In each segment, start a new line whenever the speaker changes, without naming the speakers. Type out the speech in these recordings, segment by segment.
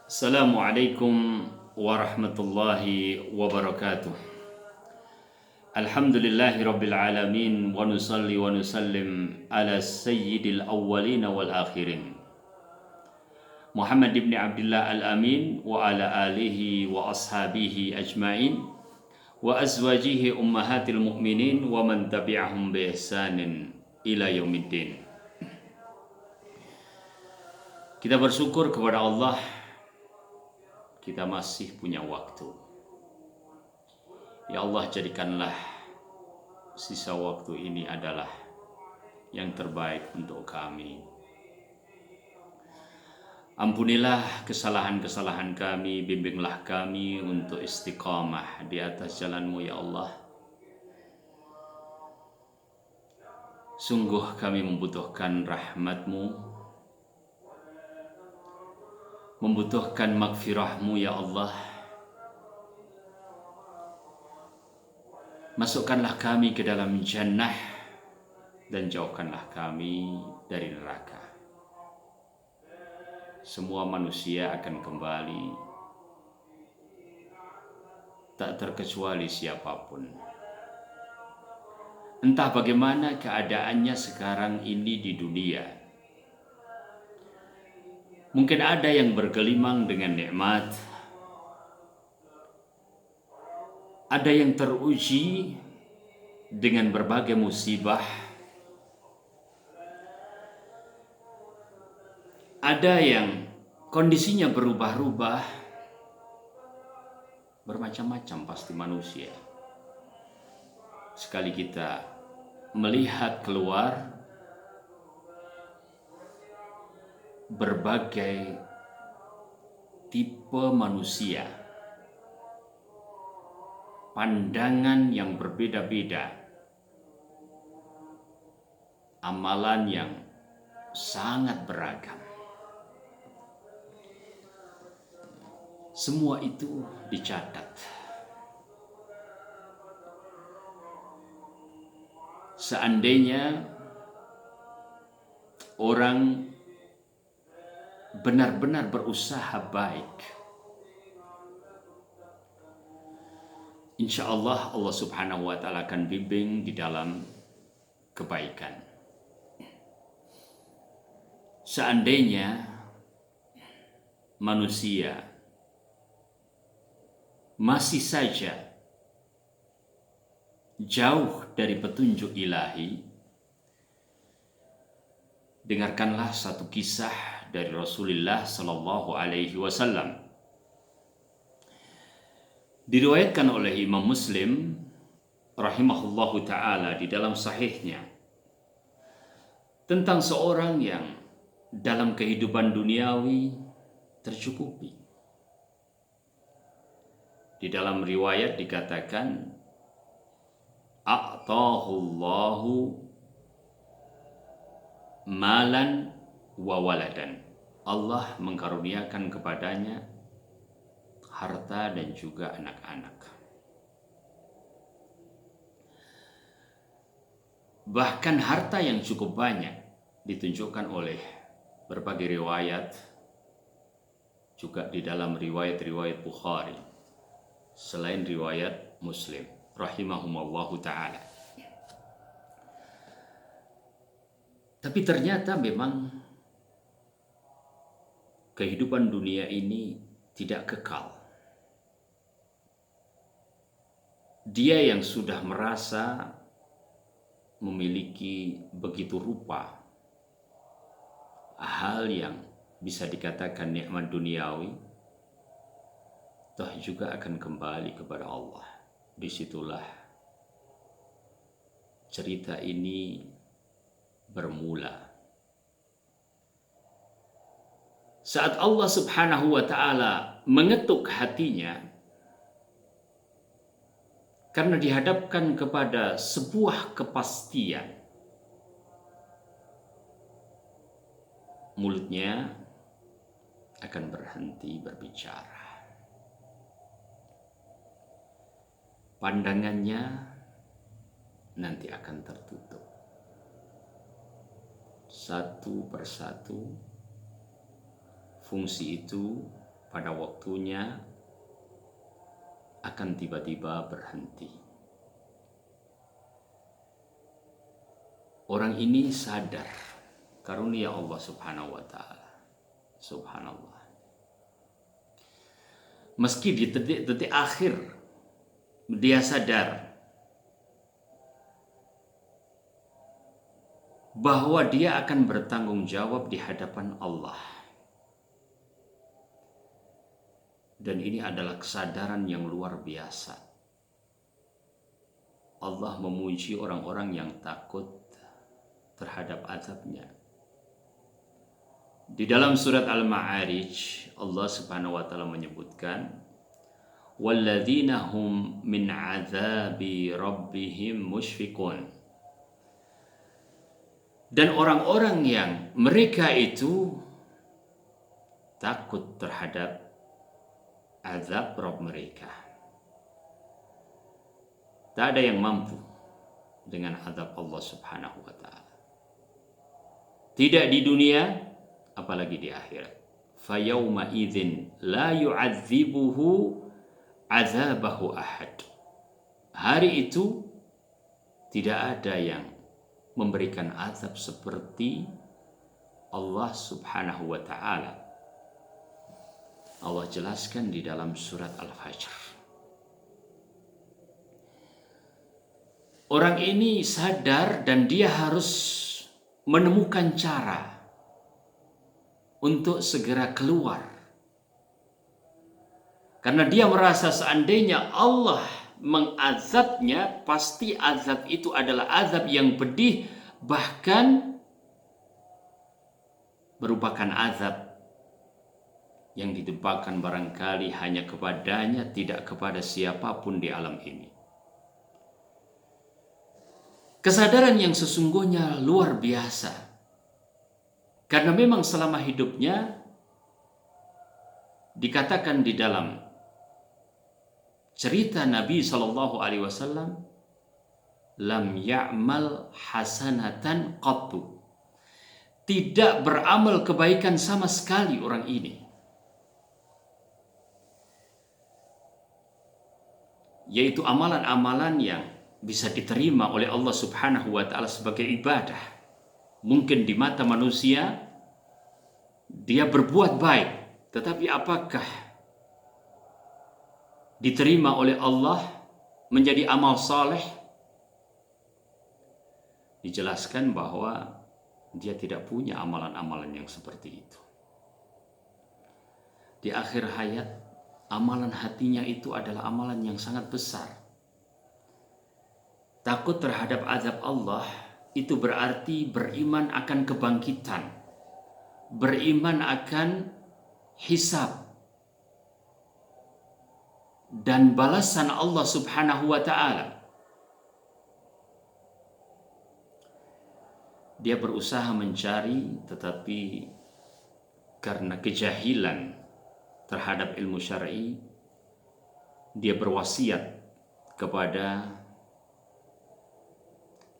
Assalamualaikum warahmatullahi wabarakatuh. Alhamdulillahi rabbil alamin wa nusalli wa nusallim ala sayyidil awwalin wal akhirin Muhammad ibn Abdullah al-Amin wa ala alihi wa ashabihi ajma'in wa azwajihi ummahatil mu'minin wa man tabi'ahum bi ihsanin ila yaumiddin. Kita bersyukur kepada Allah, kita masih punya waktu. Ya Allah, jadikanlah sisa waktu ini adalah yang terbaik untuk kami. Ampunilah kesalahan-kesalahan kami, bimbinglah kami untuk istiqamah di atas jalan-Mu ya Allah. Sungguh kami membutuhkan rahmat-Mu, membutuhkan maghfirah-Mu ya Allah. Masukkanlah kami ke dalam jannah dan jauhkanlah kami dari neraka. Semua manusia akan kembali, tak terkecuali siapapun. Entah bagaimana keadaannya sekarang ini di dunia. Mungkin ada yang bergelimang dengan nikmat, ada yang teruji dengan berbagai musibah, ada yang kondisinya berubah-ubah, bermacam-macam pasti manusia. Sekali kita melihat keluar berbagai tipe manusia, pandangan yang berbeda-beda, amalan yang sangat beragam. Semua itu dicatat. Seandainya orang benar-benar berusaha baik, insya Allah Allah Subhanahu wa Ta'ala akan bimbing di dalam kebaikan. Seandainya manusia masih saja jauh dari petunjuk ilahi, dengarkanlah satu kisah dari Rasulullah Sallallahu Alaihi Wasallam. Diriwayatkan oleh Imam Muslim rahimahullahu ta'ala di dalam sahihnya tentang seorang yang dalam kehidupan duniawi tercukupi. Di dalam riwayat dikatakan a'tahullahu malan wa waladan. Allah mengkaruniakan kepadanya harta dan juga anak-anak. Bahkan harta yang cukup banyak ditunjukkan oleh berbagai riwayat, juga di dalam riwayat-riwayat Bukhari, selain riwayat Muslim rahimahumallahu ta'ala. Tapi ternyata memang kehidupan dunia ini tidak kekal. Dia yang sudah merasa memiliki begitu rupa hal yang bisa dikatakan nikmat duniawi, toh juga akan kembali kepada Allah. Disitulah cerita ini bermula. Saat Allah Subhanahu wa Ta'ala mengetuk hatinya karena dihadapkan kepada sebuah kepastian, mulutnya akan berhenti berbicara. Pandangannya nanti akan tertutup. Satu persatu fungsi itu pada waktunya akan tiba-tiba berhenti. Orang ini sadar karunia Allah Subhanahu wa taala. Subhanallah. Meski di detik-detik akhir dia sadar bahwa dia akan bertanggung jawab di hadapan Allah. Dan ini adalah kesadaran yang luar biasa. Allah memuji orang-orang yang takut terhadap azabnya. Di dalam surat Al-Ma'arij, Allah Subhanahu wa taala menyebutkan, "Walladzina hum min 'adzabi rabbihim musyfiqun." Dan orang-orang yang mereka itu takut terhadap azab Rabb mereka. Tak ada yang mampu dengan azab Allah Subhanahu wa taala. Tidak di dunia, apalagi di akhirat. Fayauma idzin la yu'adzibuhu azabahu ahad. Hari itu tidak ada yang memberikan azab seperti Allah Subhanahu wa taala. Allah jelaskan di dalam surat Al-Fajr. Orang ini sadar dan dia harus menemukan cara untuk segera keluar. Karena dia merasa seandainya Allah mengazabnya, pasti azab itu adalah azab yang pedih, bahkan merupakan azab yang ditimpakan barangkali hanya kepadanya, tidak kepada siapapun di alam ini. Kesadaran yang sesungguhnya luar biasa. Karena memang selama hidupnya dikatakan di dalam cerita Nabi SAW, lam ya'mal hasanatan qattu. Tidak beramal kebaikan sama sekali orang ini. Yaitu amalan-amalan yang bisa diterima oleh Allah Subhanahu wa taala sebagai ibadah. Mungkin di mata manusia dia berbuat baik, tetapi apakah diterima oleh Allah menjadi amal saleh? Dijelaskan bahwa dia tidak punya amalan-amalan yang seperti itu. Di akhir hayat, amalan hatinya itu adalah amalan yang sangat besar. Takut terhadap azab Allah itu berarti beriman akan kebangkitan, beriman akan hisab dan balasan Allah Subhanahu wa taala. Dia berusaha mencari, tetapi karena kejahilan terhadap ilmu syar'i, dia berwasiat kepada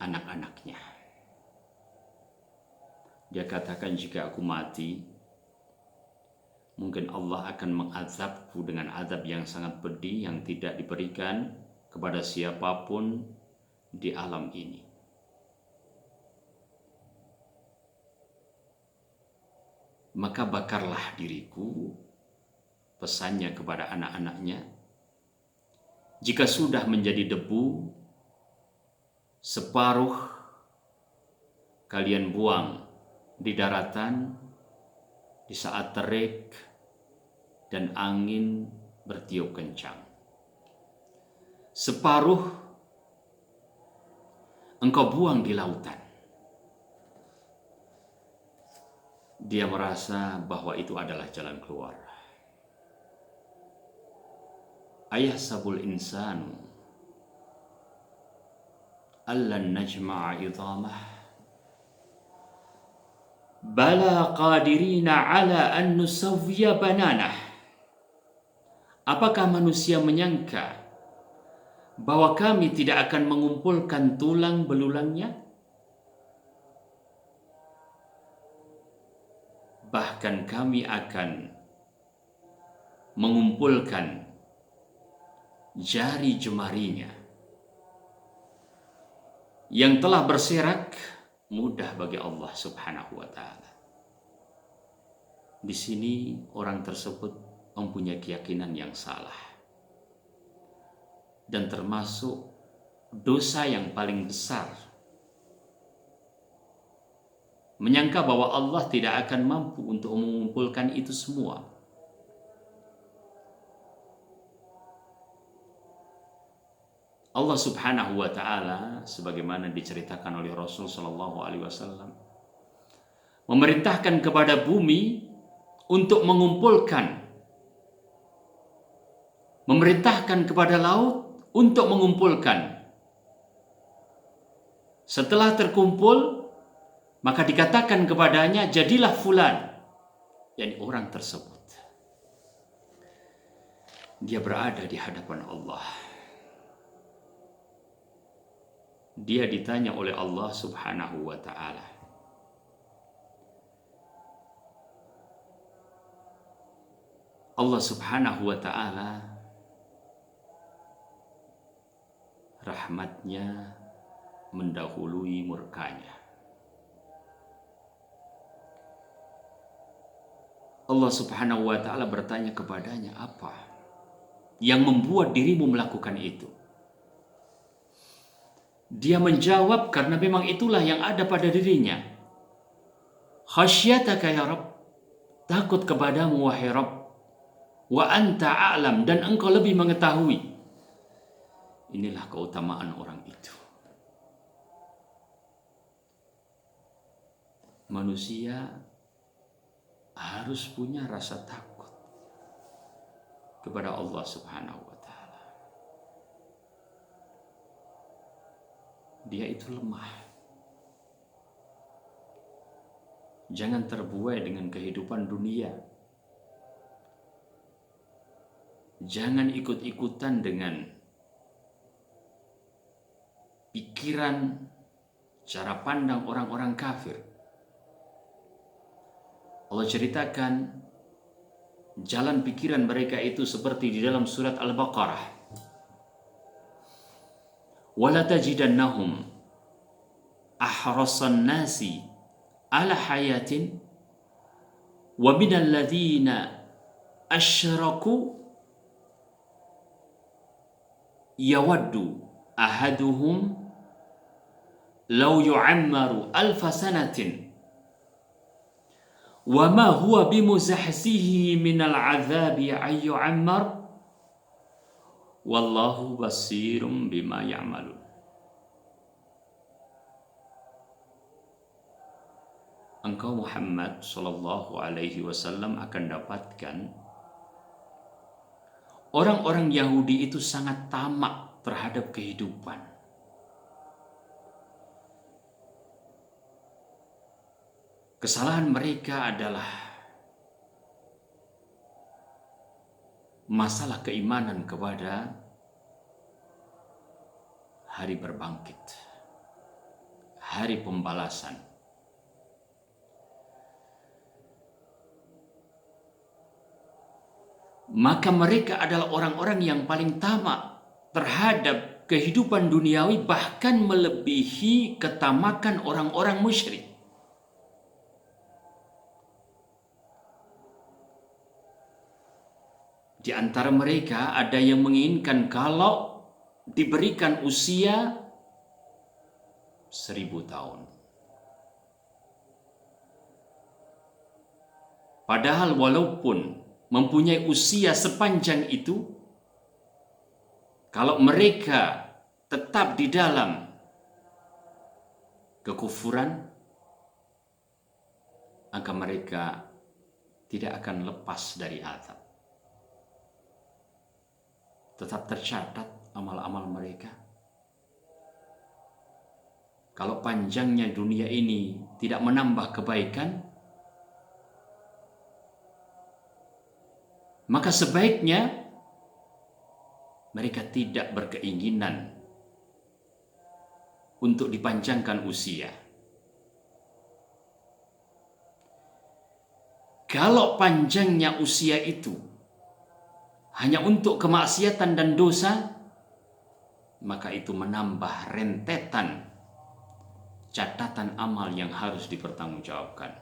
anak-anaknya. Dia katakan, jika aku mati, mungkin Allah akan mengazabku dengan azab yang sangat pedih yang tidak diberikan kepada siapapun di alam ini. Maka bakarlah diriku, pesannya kepada anak-anaknya, jika sudah menjadi debu, separuh kalian buang di daratan di saat terik dan angin bertiup kencang. Separuh engkau buang di lautan. Dia merasa bahwa itu adalah jalan keluar. Ayahsabul insanu allan najma'a idhamah bala qadirina ala an nusawwiya bananah. Apakah manusia menyangka bahwa kami tidak akan mengumpulkan tulang belulangnya? Bahkan kami akan mengumpulkan jari jemarinya yang telah berserak, mudah bagi Allah Subhanahu wa Ta'ala. Di sini orang tersebut mempunyai keyakinan yang salah, dan termasuk dosa yang paling besar, menyangka bahwa Allah tidak akan mampu untuk mengumpulkan itu semua. Allah Subhanahu wa Ta'ala, sebagaimana diceritakan oleh Rasul Shallallahu Alaihi Wasallam, memerintahkan kepada bumi untuk mengumpulkan, memerintahkan kepada laut untuk mengumpulkan. Setelah terkumpul, maka dikatakan kepadanya, jadilah fulan, yakni orang tersebut. Dia berada di hadapan Allah. Dia ditanya oleh Allah Subhanahu wa Ta'ala. Allah Subhanahu wa Ta'ala rahmatnya mendahului murkanya. Allah Subhanahu wa Ta'ala bertanya kepadanya, apa yang membuat dirimu melakukan itu? Dia menjawab, karena memang itulah yang ada pada dirinya. Khasyataka ya Rabb, takut kepadamu wahai Rabb. Wa anta a'lam, dan engkau lebih mengetahui. Inilah keutamaan orang itu. Manusia harus punya rasa takut kepada Allah Subhanahu wa Ta'ala. Dia itu lemah. Jangan terbuai dengan kehidupan dunia. Jangan ikut-ikutan dengan pikiran, cara pandang orang-orang kafir. Allah ceritakan jalan pikiran mereka itu seperti di dalam surat Al-Baqarah. وَلَا تَجِدَنَّهُمْ أَحْرَصَ النَّاسِ عَلَى حَيَاةٍ وَمِنَ الَّذِينَ أَشْرَكُوا يَوَدُّ أَحَدُهُمْ لَوْ يُعَمَّرُ أَلْفَ سَنَةٍ وَمَا هُوَ بِمُزَحْزِهِ مِنَ الْعَذَابِ أَن يُعَمَّرَ Wallahu basirum bima ya'malun. Engkau Muhammad sallallahu alaihi wasallam akan dapatkan orang-orang Yahudi itu sangat tamak terhadap kehidupan. Kesalahan mereka adalah masalah keimanan kepada hari berbangkit, hari pembalasan. Maka mereka adalah orang-orang yang paling tamak terhadap kehidupan duniawi, bahkan melebihi ketamakan orang-orang musyrik. Di antara mereka ada yang menginginkan kalau diberikan usia 1000 tahun. Padahal walaupun mempunyai usia sepanjang itu, kalau mereka tetap di dalam kekufuran, maka mereka tidak akan lepas dari azab. Tetap tercatat amal-amal mereka. Kalau panjangnya dunia ini tidak menambah kebaikan, maka sebaiknya mereka tidak berkeinginan untuk dipanjangkan usia. Kalau panjangnya usia itu hanya untuk kemaksiatan dan dosa, maka itu menambah rentetan catatan amal yang harus dipertanggungjawabkan.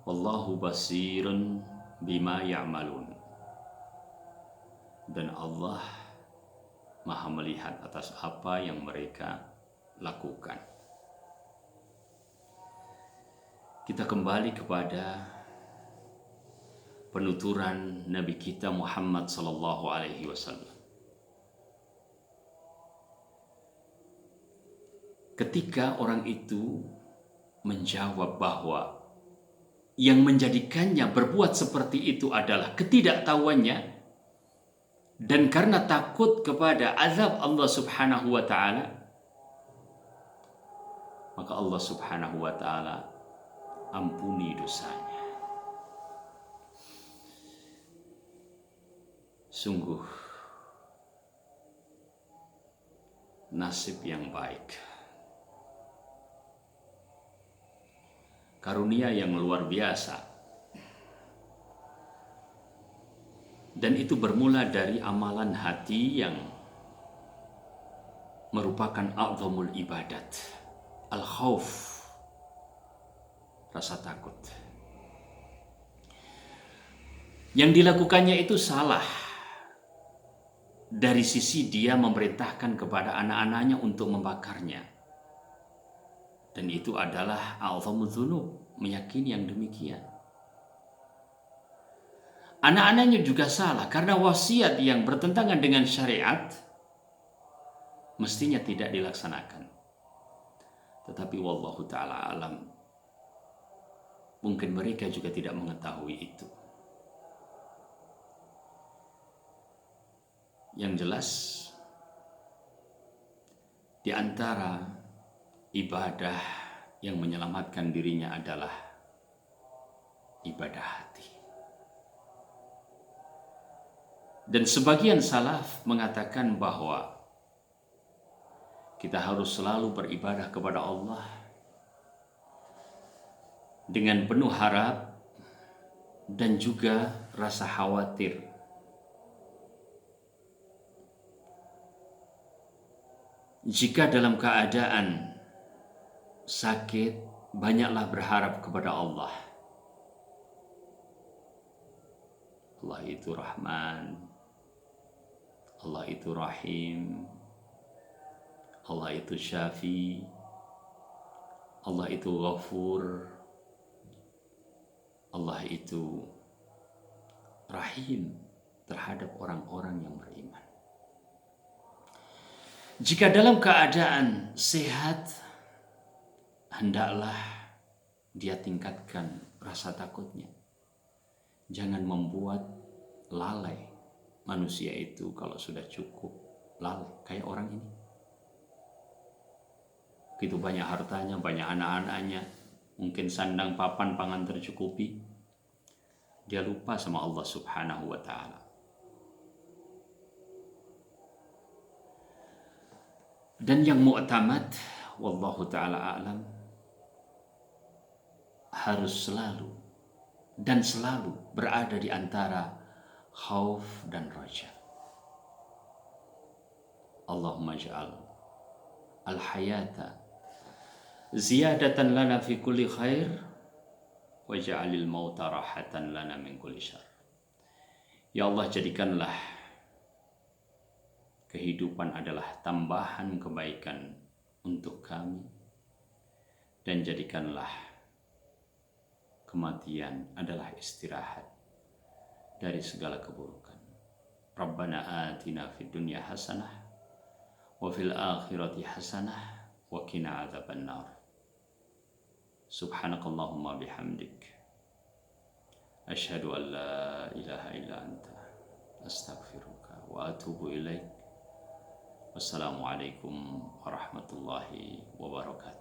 Wallahu basirun bima ya'malun. Dan Allah Maha melihat atas apa yang mereka lakukan. Kita kembali kepada penuturan Nabi kita Muhammad sallallahu alaihi wasallam. Ketika orang itu menjawab bahwa yang menjadikannya berbuat seperti itu adalah ketidaktahuannya dan karena takut kepada azab Allah Subhanahu wa taala, maka Allah Subhanahu wa taala ampuni dosanya. Sungguh nasib yang baik, karunia yang luar biasa. Dan itu bermula dari amalan hati yang merupakan a'zamul ibadat, al-khauf, rasa takut. Yang dilakukannya itu salah dari sisi dia memerintahkan kepada anak-anaknya untuk membakarnya. Dan itu adalah a'zamul dzunub, meyakini yang demikian. Anak-anaknya juga salah karena wasiat yang bertentangan dengan syariat mestinya tidak dilaksanakan. Tetapi wallahu ta'ala alam, mungkin mereka juga tidak mengetahui itu. Yang jelas, di antara ibadah yang menyelamatkan dirinya adalah ibadah hati. Dan sebagian salaf mengatakan bahwa kita harus selalu beribadah kepada Allah dengan penuh harap dan juga rasa khawatir. Jika dalam keadaan sakit, banyaklah berharap kepada Allah. Allah itu Rahman, Allah itu Rahim, Allah itu Syafi, Allah itu Ghafur, Allah itu Rahim terhadap orang-orang yang beriman. Jika dalam keadaan sehat, hendaklah dia tingkatkan rasa takutnya. Jangan membuat lalai manusia itu kalau sudah cukup lalai kayak orang ini. Begitu banyak hartanya, banyak anak-anaknya, mungkin sandang papan pangan tercukupi, dia lupa sama Allah Subhanahu wa ta'ala. Dan yang mu'tamad, wallahu ta'ala a'lam, harus selalu dan selalu berada di antara khauf dan raja. Allahumma ja'al al-hayata ziyadatan lana fi kulli khair wa ja'alil mauta rahatan lana min kulli syarr. Ya Allah, jadikanlah kehidupan adalah tambahan kebaikan untuk kami, dan jadikanlah kematian adalah istirahat dari segala keburukan. Rabbana atina fid dunya hasanah wa fil akhirati hasanah wa qina adzabannar. Subhanakallahumma bihamdik, asyhadu an la ilaha illa anta, astaghfiruka wa atubu ilaik. Wassalamualaikum warahmatullahi wabarakatuh.